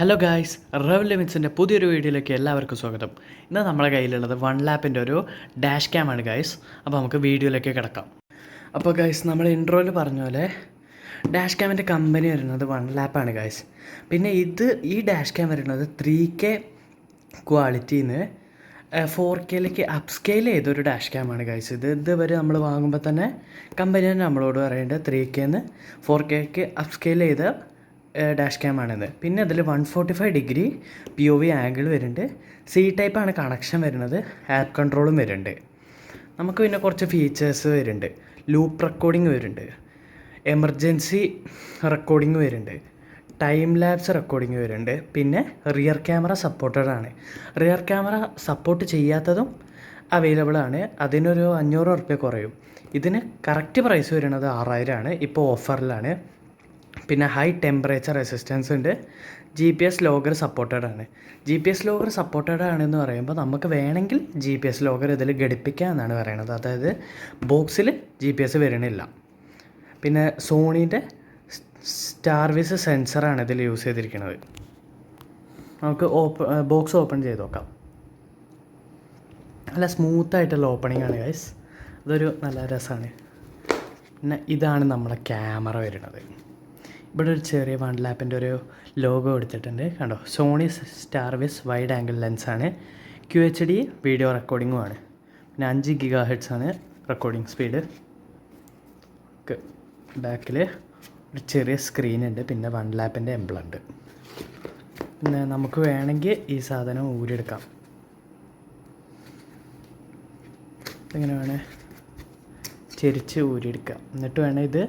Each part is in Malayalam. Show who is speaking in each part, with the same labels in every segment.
Speaker 1: ഹലോ ഗായ്സ്, റവ് ലിമിറ്റ്സിൻ്റെ പുതിയൊരു വീഡിയോയിലേക്ക് എല്ലാവർക്കും സ്വാഗതം. ഇന്ന് നമ്മുടെ കയ്യിലുള്ളത് വൺ ലാപ്പിൻ്റെ ഒരു ഡാഷ് ക്യാമാണ് ഗായ്സ്. അപ്പോൾ നമുക്ക് വീഡിയോയിലേക്ക് കിടക്കാം. അപ്പോൾ ഗായ്സ്, നമ്മൾ ഇൻട്രോയിൽ പറഞ്ഞ പോലെ ഡാഷ് ക്യാമിൻ്റെ കമ്പനി വരുന്നത് വൺ ലാപ്പാണ് ഗായ്സ്. പിന്നെ ഈ ഡാഷ് ക്യാം വരുന്നത് 3K ക്വാളിറ്റിന്ന് 4Kയിലേക്ക് അപ്സ്കെയിൽ ചെയ്തൊരു ഡാഷ് ക്യാമാണ് ഗായ്സ്. ഇതുവരെ നമ്മൾ വാങ്ങുമ്പോൾ തന്നെ കമ്പനി തന്നെ നമ്മളോട് പറയേണ്ടത് 3Kന്ന് 4Kക്ക് അപ്സ്കെയിൽ ചെയ്ത ഡാഷ് ക്യാമാണിത്. പിന്നെ അതിൽ 145 ഡിഗ്രി POV ആംഗിൾ വരുന്നുണ്ട്. C ടൈപ്പാണ് കണക്ഷൻ വരുന്നത്. ആപ്പ് കൺട്രോളും വരുന്നുണ്ട്. നമുക്ക് പിന്നെ കുറച്ച് ഫീച്ചേഴ്സ് വരുന്നുണ്ട്. ലൂപ്പ് റെക്കോർഡിങ് വരുന്നുണ്ട്, എമർജൻസി റെക്കോർഡിങ് വരുന്നുണ്ട്, ടൈം ലാപ്സ് റെക്കോർഡിങ് വരുന്നുണ്ട്. പിന്നെ റിയർ ക്യാമറ സപ്പോർട്ടഡ് ആണ്. റിയർ ക്യാമറ സപ്പോർട്ട് ചെയ്യാത്തതും അവൈലബിൾ ആണ്. അതിനൊരു 500 ഉറുപ്പ്യ കുറയും. ഇതിന് കറക്റ്റ് പ്രൈസ് വരുന്നത് 6000 ആണ്. ഇപ്പോൾ ഓഫറിലാണ്. പിന്നെ ഹൈ ടെമ്പറേച്ചർ റെസിസ്റ്റൻസ് ഉണ്ട്. GPS ലോഗർ സപ്പോർട്ടഡ് ആണ്. GPS ലോഗർ സപ്പോർട്ടഡ് ആണെന്ന് പറയുമ്പോൾ നമുക്ക് വേണമെങ്കിൽ GPS ലോഗർ ഇതിൽ ഘടിപ്പിക്കുക എന്നാണ് പറയുന്നത്. അതായത് ബോക്സിൽ GPS വരണില്ല. പിന്നെ സോണീൻ്റെ സ്റ്റാർവിസ് സെൻസറാണ് ഇതിൽ യൂസ് ചെയ്തിരിക്കുന്നത്. നമുക്ക് ബോക്സ് ഓപ്പൺ ചെയ്ത് നോക്കാം. നല്ല സ്മൂത്തായിട്ടുള്ള ഓപ്പണിംഗ് ആണ് ഗൈസ്. അതൊരു നല്ല രസമാണ്. പിന്നെ ഇതാണ് നമ്മുടെ ക്യാമറ വരുന്നത്. ഇവിടെ ഒരു ചെറിയ വൺ ലാപ്പിൻ്റെ ഒരു ലോഗോ എടുത്തിട്ടുണ്ട്, കണ്ടോ. സോണി സ്റ്റാർവിസ് വൈഡ് ആംഗിൾ ലെൻസാണ്. QHD വീഡിയോ റെക്കോർഡിങ്ങും ആണ്. പിന്നെ 5 GHz ആണ് റെക്കോർഡിംഗ് സ്പീഡ്. ബാക്കിൽ ഒരു ചെറിയ സ്ക്രീനുണ്ട്. പിന്നെ വൺ ലാപ്പിൻ്റെ എംബ്ലം ഉണ്ട്. പിന്നെ നമുക്ക് വേണമെങ്കിൽ ഈ സാധനം ഊരിയെടുക്കാം. ഇങ്ങനെ വേണേൽ ചെരിച്ച് ഊരിയെടുക്കാം. എന്നിട്ട് വേണേൽ ഇത്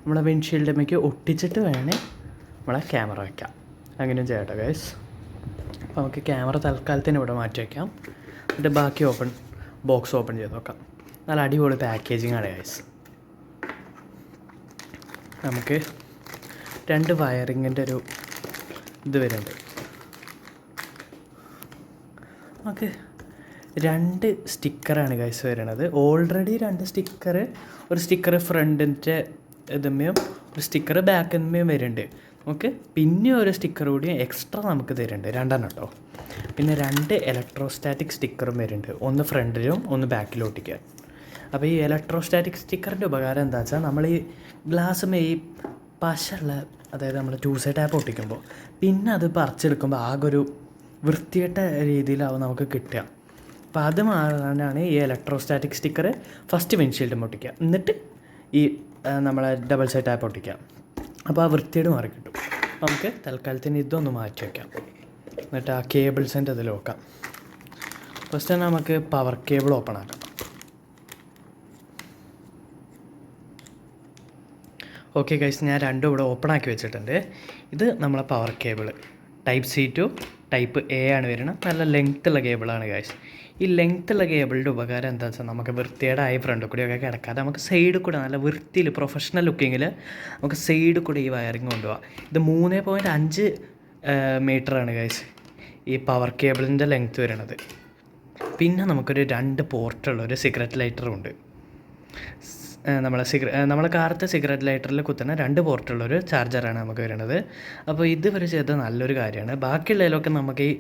Speaker 1: നമ്മളെ വിൻഷീൽഡിലേക്ക് ഒട്ടിച്ചിട്ട് വേണേൽ നമ്മളെ ക്യാമറ വയ്ക്കാം. അങ്ങനെയും ചെയ്യട്ടെ ഗൈസ്. അപ്പോൾ നമുക്ക് ക്യാമറ തൽക്കാലത്തിന് ഇവിടെ മാറ്റി വയ്ക്കാം. എന്നിട്ട് ബാക്കി ബോക്സ് ഓപ്പൺ ചെയ്ത് നോക്കാം. നല്ല അടിപൊളി പാക്കേജിങ് ആണ് ഗൈസ്. നമുക്ക് 2 വയറിങ്ങിൻ്റെ ഒരു ഇത് വരുന്നുണ്ട്. നമുക്ക് 2 സ്റ്റിക്കറാണ് ഗൈസ് വരുന്നത്. ഓൾറെഡി 2 സ്റ്റിക്കർ, ഒരു സ്റ്റിക്കർ ഫ്രണ്ടിൻ്റെ ഇതുമ്മയും ഒരു സ്റ്റിക്കർ ബാക്കിന്മേയും വരുന്നുണ്ട്. നമുക്ക് പിന്നെ ഒരു സ്റ്റിക്കർ കൂടി എക്സ്ട്രാ നമുക്ക് തരുന്നുണ്ട്, 2 കേട്ടോ. പിന്നെ 2 ഇലക്ട്രോസ്റ്റാറ്റിക് സ്റ്റിക്കറും വരുന്നുണ്ട്. ഒന്ന് ഫ്രണ്ടിലും ഒന്ന് ബാക്കിലും ഒട്ടിക്കാൻ. അപ്പോൾ ഈ ഇലക്ട്രോസ്റ്റാറ്റിക് സ്റ്റിക്കറിൻ്റെ ഉപകാരം എന്താ വെച്ചാൽ, നമ്മൾ ഈ ഗ്ലാസ്സുമേ ഈ പശയുള്ള, അതായത് നമ്മൾ 2 സൈഡ് ടാപ്പ് ഒട്ടിക്കുമ്പോൾ പിന്നെ അത് പറിച്ചെടുക്കുമ്പോൾ ആകെ ഒരു വൃത്തികെട്ട രീതിയിലാവും നമുക്ക് കിട്ടുക. അപ്പോൾ അത് മാറാനാണ് ഈ ഇലക്ട്രോസ്റ്റാറ്റിക് സ്റ്റിക്കർ ഫസ്റ്റ് വിൻഷീൽഡ് ഒട്ടിക്കുക. എന്നിട്ട് ഈ നമ്മളെ ഡബിൾ സൈഡ് ടാപ്പ് ഒട്ടിക്കാം. അപ്പോൾ ആ വൃത്തിയോട് മാറി കിട്ടും. അപ്പോൾ നമുക്ക് തൽക്കാലത്തിന് ഇതൊന്ന് മാറ്റി വയ്ക്കാം. എന്നിട്ട് ആ കേബിൾസിൻ്റെ അതിൽ നോക്കാം. ഫസ്റ്റ് തന്നെ നമുക്ക് പവർ കേബിൾ ഓപ്പൺ ആക്കാം. ഓക്കെ ഗൈസ്, ഞാൻ 2 ഇവിടെ ഓപ്പൺ ആക്കി വെച്ചിട്ടുണ്ട്. ഇത് നമ്മളെ power cable Type-C to Type-A ആണ് വരുന്നത്. നല്ല ലെങ്ത്തുള്ള കേബിളാണ് ഗൈസ്. ഈ ലെങ്ത്തുള്ള കേബിളിൻ്റെ ഉപകാരം എന്താ വെച്ചാൽ, നമുക്ക് വൃത്തിയേടായി ഫ്രണ്ടിൽ കൂടെയൊക്കെ കിടക്കാതെ നമുക്ക് സൈഡിൽ കൂടെ നല്ല വൃത്തിയിൽ പ്രൊഫഷണൽ ലുക്കിങ്ങിൽ നമുക്ക് സൈഡിൽ കൂടെ ഈ വയറിങ് കൊണ്ടുപോകാം. ഇത് 3.5 മീറ്ററാണ് ഗൈസ് ഈ പവർ കേബിളിൻ്റെ ലെങ്ത്ത് വരുന്നത്. പിന്നെ നമുക്കൊരു 2 പോർട്ടുള്ള ഒരു സിഗരറ്റ് ലൈറ്ററും ഉണ്ട്. നമ്മളെ കാലത്തെ സിഗരറ്റ് ലൈറ്ററിൽ കുത്തുന്ന 2 പോർട്ടുള്ളൊരു ചാർജറാണ് നമുക്ക് വരുന്നത്. അപ്പോൾ ഇതുവരെ ചെയ്തത് നല്ലൊരു കാര്യമാണ്. ബാക്കിയുള്ളതിലൊക്കെ നമുക്ക് ഈ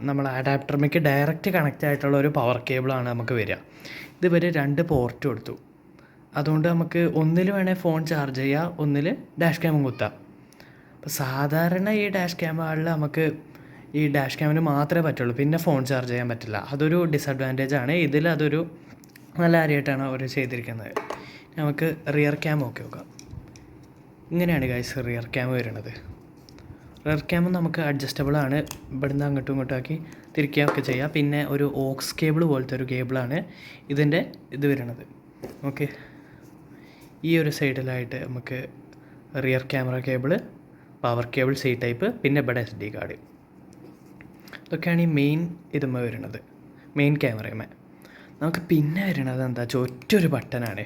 Speaker 1: നമ്മളെ അഡാപ്റ്റർമിക്ക് ഡയറക്റ്റ് കണക്റ്റ് ആയിട്ടുള്ള ഒരു പവർ കേബിളാണ് നമുക്ക് വരിക. ഇതുവരെ 2 പോർട്ട് കൊടുത്തു. അതുകൊണ്ട് നമുക്ക് ഒന്നിൽ വേണേൽ ഫോൺ ചാർജ് ചെയ്യാം, ഒന്നിൽ ഡാഷ് ക്യാമും കുത്താം. അപ്പോൾ സാധാരണ ഈ ഡാഷ് ക്യാമുകളിൽ നമുക്ക് ഈ ഡാഷ് ക്യാമിന് മാത്രമേ പറ്റുള്ളൂ, പിന്നെ ഫോൺ ചാർജ് ചെയ്യാൻ പറ്റില്ല. അതൊരു ഡിസഡ്വാൻറ്റേജ് ആണ്. ഇതിൽ അതൊരു നല്ല കാര്യമായിട്ടാണ് അവർ ചെയ്തിരിക്കുന്നത്. നമുക്ക് റിയർ ക്യാം നോക്കാം. ഇങ്ങനെയാണ് ഗൈസ് റിയർ ക്യാം വരുന്നത്. റിയർ ക്യാം നമുക്ക് അഡ്ജസ്റ്റബിൾ ആണ്. ഇവിടുന്ന് അങ്ങോട്ടും ഇങ്ങോട്ടും ആക്കി തിരിക്കുകയൊക്കെ ചെയ്യാം. പിന്നെ ഒരു ഓക്സ് കേബിൾ പോലത്തെ ഒരു കേബിളാണ് ഇതിൻ്റെ ഇത് വരുന്നത്. ഓക്കെ, ഈ ഒരു സൈഡിലായിട്ട് നമുക്ക് rear camera cable, power cable C type, പിന്നെ ഇവിടെ SD കാർഡ്. ഇതൊക്കെയാണ് ഈ മെയിൻ ഇതുമ്മ വരുന്നത്, മെയിൻ ക്യാമറയുമേ. നമുക്ക് പിന്നെ വരുന്നത് എന്താ വെച്ചാൽ ഒറ്റൊരു ബട്ടനാണ്.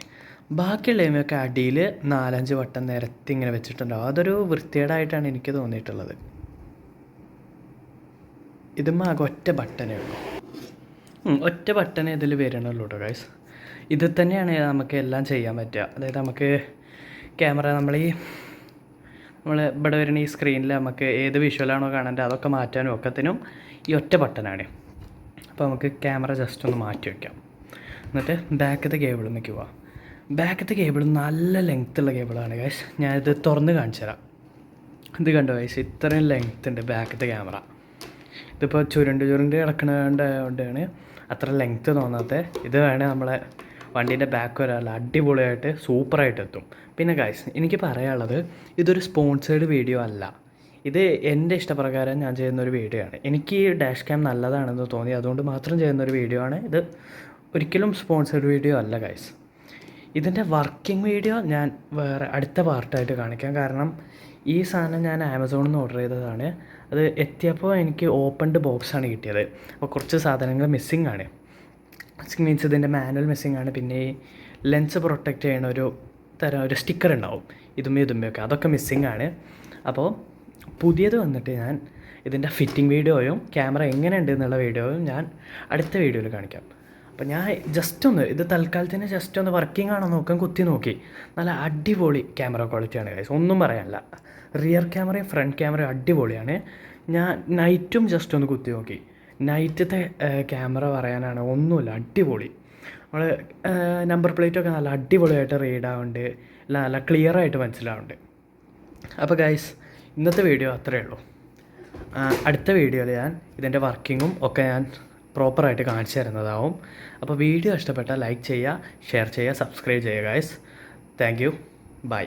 Speaker 1: ബാക്കിയുള്ളവയൊക്കെ അടിയിൽ 4-5 ബട്ടൺ നിരത്തി ഇങ്ങനെ വെച്ചിട്ടുണ്ടാവും. അതൊരു വൃത്തികേടായിട്ടാണ് എനിക്ക് തോന്നിയിട്ടുള്ളത്. ഇതും ആകെ ഒറ്റ ബട്ടനേ ഉള്ളൂ. ഒറ്റ ബട്ടനേ ഇതിൽ വരണുള്ളൂ കേട്ടോ ഗൈസ്. ഇത് തന്നെയാണ് നമുക്ക് എല്ലാം ചെയ്യാൻ പറ്റുക. അതായത് നമുക്ക് ക്യാമറ നമ്മൾ ഇവിടെ വരുന്ന ഈ സ്ക്രീനിൽ നമുക്ക് ഏത് വിഷ്വലാണോ കാണേണ്ടത് അതൊക്കെ മാറ്റാനും ഒക്കത്തിനും ഈ ഒറ്റ ബട്ടനാണ്. അപ്പോൾ നമുക്ക് ക്യാമറ ജസ്റ്റ് ഒന്ന് മാറ്റി വയ്ക്കാം. എന്നിട്ട് ബാക്കത്തെ കേബിളിലേക്ക് പോവാം. ബാക്കത്തെ കേബിൾ നല്ല ലെങ്ത്തുള്ള കേബിളാണ് ഗൈസ്. ഞാനിത് തുറന്ന് കാണിച്ചു തരാം. ഇത് കണ്ടോ ഗൈസ്, ഇത്രയും ലെങ്ത്ത് ഉണ്ട് ബാക്കത്തെ ക്യാമറ. ഇതിപ്പോൾ ചുരുണ്ട് കിടക്കുന്നതുകൊണ്ടാണ് അത്ര ലെങ്ത്ത് തോന്നാത്തത്. ഇത് വേണേൽ നമ്മളെ വണ്ടീൻ്റെ ബാക്ക് വരാനുള്ള അടിപൊളിയായിട്ട് സൂപ്പറായിട്ട് എത്തും. പിന്നെ ഗൈസ് എനിക്ക് പറയാനുള്ളത്, ഇതൊരു സ്പോൺസേർഡ് വീഡിയോ അല്ല. ഇത് എൻ്റെ ഇഷ്ടപ്രകാരം ഞാൻ ചെയ്യുന്നൊരു വീഡിയോ ആണ്. എനിക്ക് ഈ ഡാഷ് ക്യാം നല്ലതാണെന്ന് തോന്നി, അതുകൊണ്ട് മാത്രം ചെയ്യുന്നൊരു വീഡിയോ ആണ് ഇത്. ഒരിക്കലും സ്പോൺസേർഡ് വീഡിയോ അല്ല ഗൈസ്. ഇതിൻ്റെ വർക്കിംഗ് വീഡിയോ ഞാൻ വേറെ അടുത്ത പാർട്ടായിട്ട് കാണിക്കാം. കാരണം ഈ സാധനം ഞാൻ ആമസോണിൽ നിന്ന് ഓർഡർ ചെയ്തതാണ്. അത് എത്തിയപ്പോൾ എനിക്ക് ഓപ്പൺഡ് ബോക്സാണ് കിട്ടിയത്. അപ്പോൾ കുറച്ച് സാധനങ്ങൾ മിസ്സിംഗ് ആണ്. മീൻസ് ഇതിൻ്റെ മാനുവൽ മിസ്സിംഗ് ആണ്. പിന്നെ ഈ ലെൻസ് പ്രൊട്ടക്റ്റ് ചെയ്യണ ഒരു സ്റ്റിക്കർ ഉണ്ടാവും, ഇതുമ്മയൊക്കെ, അതൊക്കെ മിസ്സിംഗ് ആണ്. അപ്പോൾ പുതിയത് വന്നിട്ട് ഞാൻ ഇതിൻ്റെ ഫിറ്റിംഗ് വീഡിയോയും ക്യാമറ എങ്ങനെയുണ്ട് എന്നുള്ള വീഡിയോയും ഞാൻ അടുത്ത വീഡിയോയിൽ കാണിക്കാം. അപ്പോൾ ഞാൻ ഇത് തൽക്കാലത്തിന് ജസ്റ്റ് ഒന്ന് വർക്കിംഗ് ആണോ നോക്കാൻ കുത്തി നോക്കി. നല്ല അടിപൊളി ക്യാമറ ക്വാളിറ്റിയാണ് ഗൈസ്, ഒന്നും പറയാനില്ല. റിയർ ക്യാമറയും ഫ്രണ്ട് ക്യാമറയും അടിപൊളിയാണ്. ഞാൻ നൈറ്റും ജസ്റ്റ് ഒന്ന് കുത്തി നോക്കി. നൈറ്റത്തെ ക്യാമറ പറയാനാണ് ഒന്നുമില്ല, അടിപൊളി. നമ്മൾ നമ്പർ പ്ലേറ്റൊക്കെ നല്ല അടിപൊളിയായിട്ട് റീഡ് ആവുന്നുണ്ട്, നല്ല ക്ലിയർ ആയിട്ട് മനസ്സിലാവുന്നുണ്ട്. അപ്പോൾ ഗൈസ് ഇന്നത്തെ വീഡിയോ അത്രയേ ഉള്ളൂ. അടുത്ത വീഡിയോയിൽ ഞാൻ ഇതിൻ്റെ വർക്കിങ്ങും ഒക്കെ ഞാൻ പ്രോപ്പറായിട്ട് കാണിച്ചു തരുന്നതാവും. അപ്പോൾ വീഡിയോ ഇഷ്ടപ്പെട്ടാൽ ലൈക്ക് ചെയ്യുക, ഷെയർ ചെയ്യുക, സബ്സ്ക്രൈബ് ചെയ്യുക ഗൈസ്. Thank you, by.